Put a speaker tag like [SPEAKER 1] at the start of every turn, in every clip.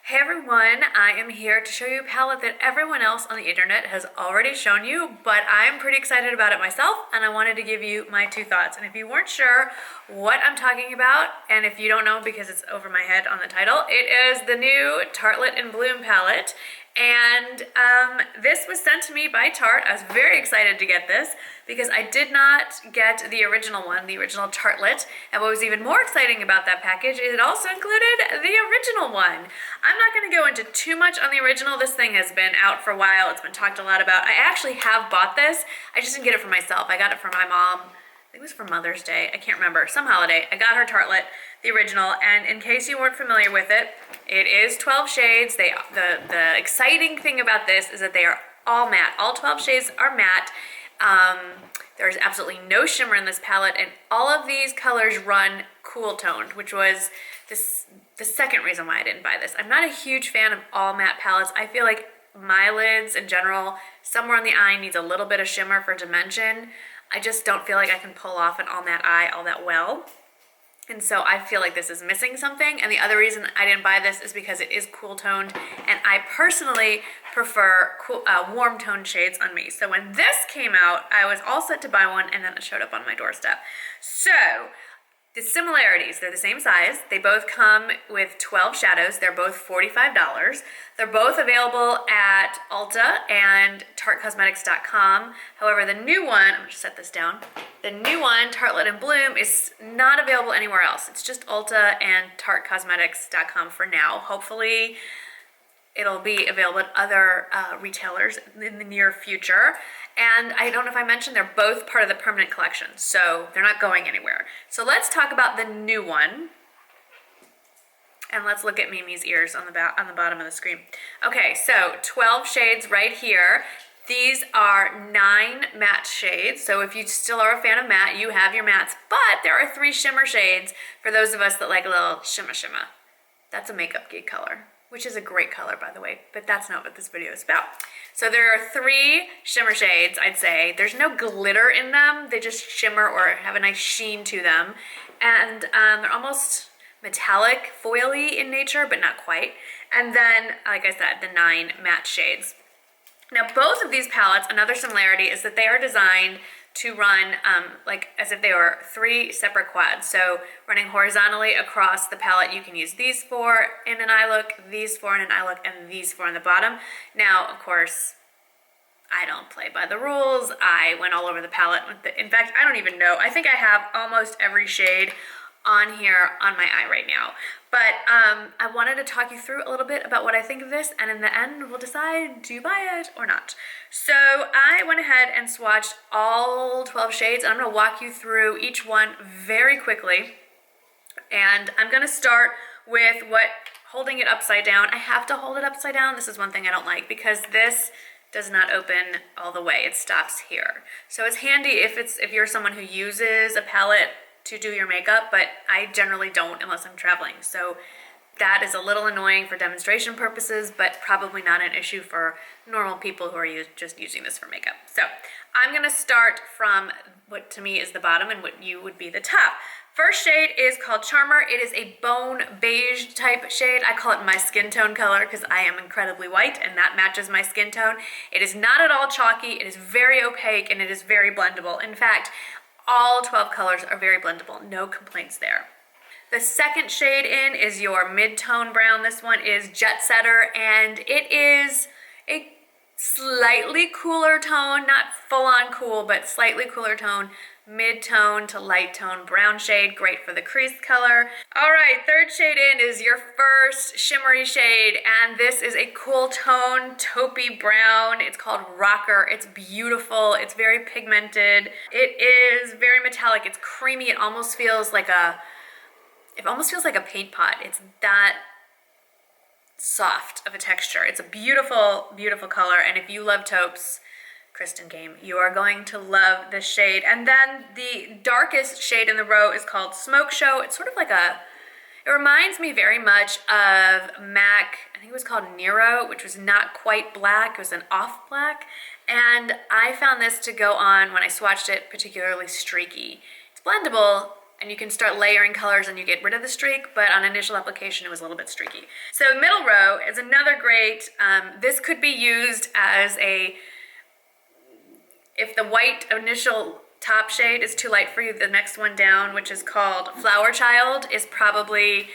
[SPEAKER 1] Hey everyone, I am here to show you a palette that everyone else on the internet has already shown you, but I'm pretty excited about it myself and I wanted to give you my two thoughts. And if you weren't sure what I'm talking about, and if you don't know because it's over my head on the title, it is the new Tartlet Emblem palette. And this was sent to me by Tarte. I was very excited to get this because I did not get the original one, the original Tartlet. And what was even more exciting about that package is it also included the original one. I'm not going to go into too much on the original. This thing has been out for a while. It's been talked a lot about. I actually have bought this. I just didn't get it for myself. I got it for my mom. I think it was for Mother's Day. I can't remember. Some holiday. I got her Tartlet, the original, and in case you weren't familiar with it, it is 12 shades. The exciting thing about this is that they are all matte. All 12 shades are matte. There's absolutely no shimmer in this palette, and all of these colors run cool toned, which was the second reason why I didn't buy this. I'm not a huge fan of all matte palettes. I feel like my lids in general, somewhere on the eye needs a little bit of shimmer for dimension. I just don't feel like I can pull off an all matte eye all that well. And so I feel like this is missing something. And the other reason I didn't buy this is because it is cool toned. And I personally prefer cool, warm toned shades on me. So when this came out, I was all set to buy one and then it showed up on my doorstep. So the similarities, they're the same size. They both come with 12 shadows. They're both $45. They're both available at Ulta and tartcosmetics.com. However, the new one, I'm gonna set this down. The new one, Tartlet Emblem, is not available anywhere else. It's just Ulta and tartcosmetics.com for now. Hopefully, it'll be available at other retailers in the near future. And I don't know if I mentioned, they're both part of the permanent collection, so they're not going anywhere. So let's talk about the new one. And let's look at Mimi's ears on the bottom of the screen. Okay, so 12 shades right here. These are 9 matte shades. So if you still are a fan of matte, you have your mattes, but there are 3 shimmer shades for those of us that like a little shimmer. That's a makeup geek color, which is a great color, by the way, but that's not what this video is about. So there are 3 shimmer shades, I'd say. There's no glitter in them. They just shimmer or have a nice sheen to them. And they're almost metallic, foily in nature, but not quite. And then, like I said, the 9 matte shades. Now, both of these palettes, another similarity is that they are designed to run like as if they were 3 separate quads. So running horizontally across the palette, you can use these 4 in an eye look, these 4 in an eye look, and these 4 on the bottom. Now, of course, I don't play by the rules. I went all over the palette. In fact, I don't even know. I think I have almost every shade on here on my eye right now. But I wanted to talk you through a little bit about what I think of this, and in the end, we'll decide, do you buy it or not? So I went ahead and swatched all 12 shades, and I'm gonna walk you through each one very quickly. And I'm gonna start with holding it upside down. I have to hold it upside down. This is one thing I don't like because this does not open all the way. It stops here. So it's handy if you're someone who uses a palette to do your makeup, but I generally don't unless I'm traveling. So that is a little annoying for demonstration purposes, but probably not an issue for normal people who are just using this for makeup. So I'm gonna start from what to me is the bottom and what you would be the top. First shade is called Charmer. It is a bone beige type shade. I call it my skin tone color because I am incredibly white and that matches my skin tone. It is not at all chalky. It is very opaque and it is very blendable. In fact, all 12 colors are very blendable, no complaints there. The second shade in is your mid-tone brown. This one is Jetsetter, and it is a slightly cooler tone, not full-on cool, but slightly cooler tone, mid-tone to light tone brown shade, great for the crease color. All right, third shade in is your first shimmery shade, and this is a cool tone, taupey brown. It's called Rocker. It's beautiful. It's very pigmented. It is very metallic. It's creamy. It almost feels like a paint pot. It's that soft of a texture. It's a beautiful, beautiful color, and if you love taupes, Kristen Game, you are going to love this shade. And then the darkest shade in the row is called Smoke Show. It's sort of like it reminds me very much of MAC, I think it was called Nero, which was not quite black, it was an off black. And I found this to go on when I swatched it particularly streaky. It's blendable, and you can start layering colors and you get rid of the streak, but on initial application it was a little bit streaky. So middle row is another great, this could be used as a, if the white initial top shade is too light for you, the next one down, which is called Flower Child, is probably,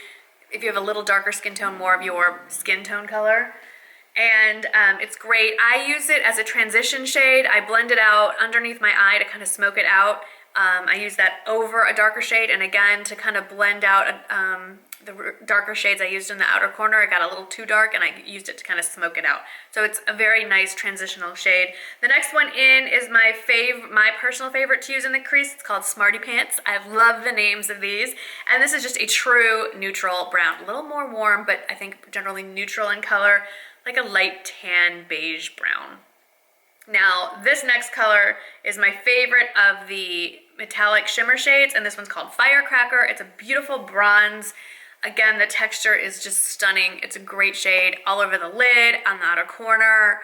[SPEAKER 1] if you have a little darker skin tone, more of your skin tone color. And it's great. I use it as a transition shade. I blend it out underneath my eye to kind of smoke it out. I use that over a darker shade, and again to kind of blend out the darker shades I used in the outer corner. It got a little too dark and I used it to kind of smoke it out. So it's a very nice transitional shade. The next one in is my personal favorite to use in the crease. It's called Smarty Pants. I love the names of these. And this is just a true neutral brown. A little more warm, but I think generally neutral in color, like a light tan beige brown. Now, this next color is my favorite of the metallic shimmer shades, and this one's called Firecracker. It's a beautiful bronze. Again, the texture is just stunning. It's a great shade all over the lid, on the outer corner.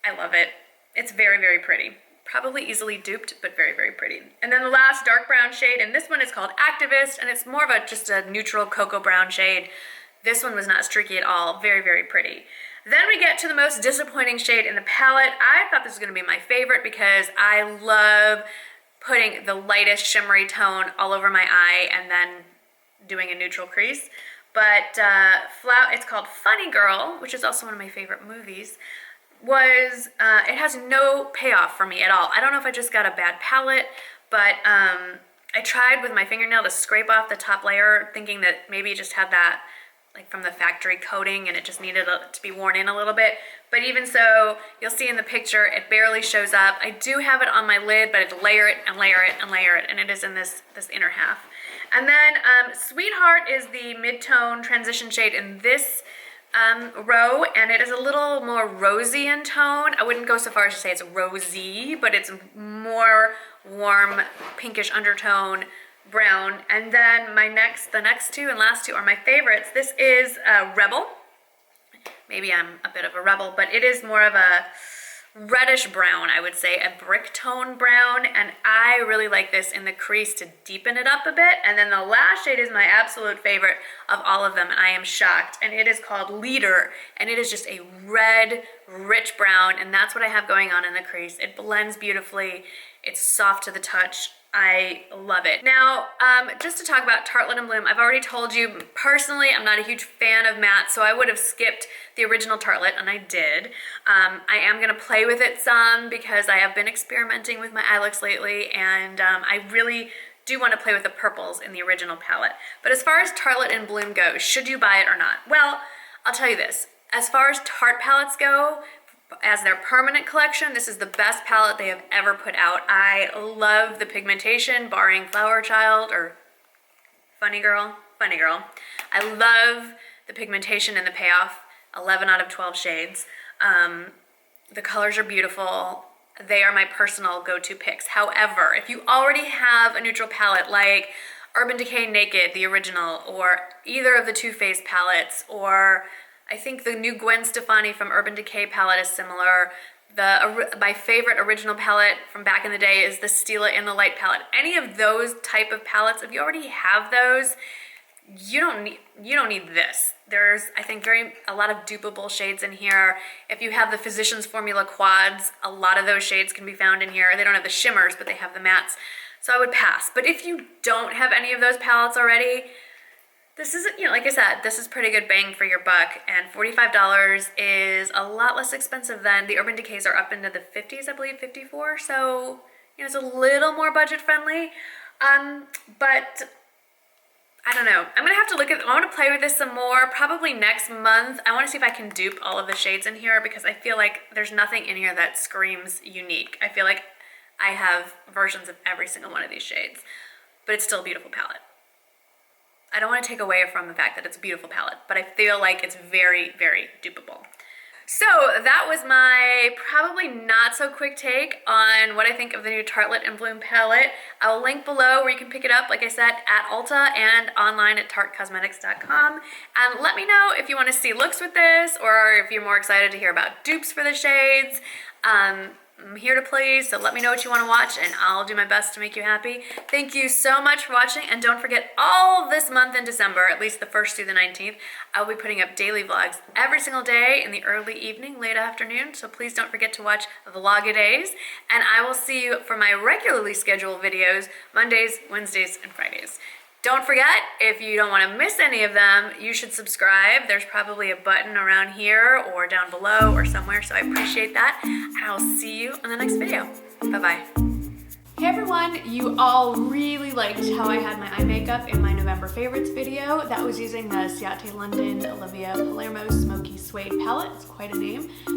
[SPEAKER 1] I love it. It's very, very pretty. Probably easily duped, but very, very pretty. And then the last dark brown shade, and this one is called Activist, and it's more of just a neutral cocoa brown shade. This one was not streaky at all. Very, very pretty. Then we get to the most disappointing shade in the palette. I thought this was going to be my favorite because I love putting the lightest shimmery tone all over my eye and then doing a neutral crease. But it's called Funny Girl, which is also one of my favorite movies. It has no payoff for me at all. I don't know if I just got a bad palette, but I tried with my fingernail to scrape off the top layer, thinking that maybe it just had that like from the factory coating and it just needed to be worn in a little bit. But even so, you'll see in the picture, it barely shows up. I do have it on my lid, but I have to layer it and layer it and layer it, and it is in this inner half. And then Sweetheart is the mid-tone transition shade in this row, and it is a little more rosy in tone. I wouldn't go so far as to say it's rosy, but it's more warm pinkish undertone brown. And then the next two and last two are my favorites. This is Rebel. Maybe I'm a bit of a rebel, but it is more of a reddish brown, I would say, a brick tone brown, and I really like this in the crease to deepen it up a bit. And then the last shade is my absolute favorite of all of them, and I am shocked, and it is called Leader, and it is just a red, rich brown, and that's what I have going on in the crease. It blends beautifully. It's soft to the touch. I love it. Now, just to talk about Tartlet Emblem, I've already told you, personally, I'm not a huge fan of matte, so I would have skipped the original Tartlet, and I did. I am gonna play with it some because I have been experimenting with my eye looks lately, and I really do want to play with the purples in the original palette. But as far as Tartlet Emblem goes, should you buy it or not? Well, I'll tell you this. As far as Tarte palettes go, as their permanent collection, this is the best palette they have ever put out. I love the pigmentation, barring Flower Child or Funny Girl. I love the pigmentation and the payoff. 11 out of 12 shades. The colors are beautiful. They are my personal go-to picks. However, if you already have a neutral palette like Urban Decay Naked, the original, or either of the Too Faced palettes, or I think the new Gwen Stefani from Urban Decay palette is similar. My favorite original palette from back in the day is the Stila in the Light palette. Any of those type of palettes, if you already have those, you don't need this. There's, I think, a lot of dupable shades in here. If you have the Physicians Formula quads, a lot of those shades can be found in here. They don't have the shimmers, but they have the mattes. So I would pass. But if you don't have any of those palettes already, this is, like I said, this is pretty good bang for your buck, and $45 is a lot less expensive than the Urban Decays are up into the 50s, I believe, 54, so, it's a little more budget friendly, but I don't know. I'm gonna have to I want to play with this some more, probably next month. I want to see if I can dupe all of the shades in here because I feel like there's nothing in here that screams unique. I feel like I have versions of every single one of these shades, but it's still a beautiful palette. I don't want to take away from the fact that it's a beautiful palette, but I feel like it's very, very dupeable. So that was my probably not so quick take on what I think of the new Tartlet Emblem palette. I will link below where you can pick it up, like I said, at Ulta and online at tartcosmetics.com. And let me know if you want to see looks with this or if you're more excited to hear about dupes for the shades. I'm here to please, so let me know what you want to watch and I'll do my best to make you happy. Thank you so much for watching, and don't forget, all this month in December, at least the 1st through the 19th, I'll be putting up daily vlogs every single day in the early evening, late afternoon, so please don't forget to watch Vlog-A-Days, and I will see you for my regularly scheduled videos Mondays, Wednesdays, and Fridays. Don't forget, if you don't want to miss any of them, you should subscribe. There's probably a button around here or down below or somewhere, so I appreciate that. And I'll see you in the next video. Bye-bye. Hey everyone, you all really liked how I had my eye makeup in my November favorites video. That was using the Ciate London Olivia Palermo Smoky Suede palette. It's quite a name.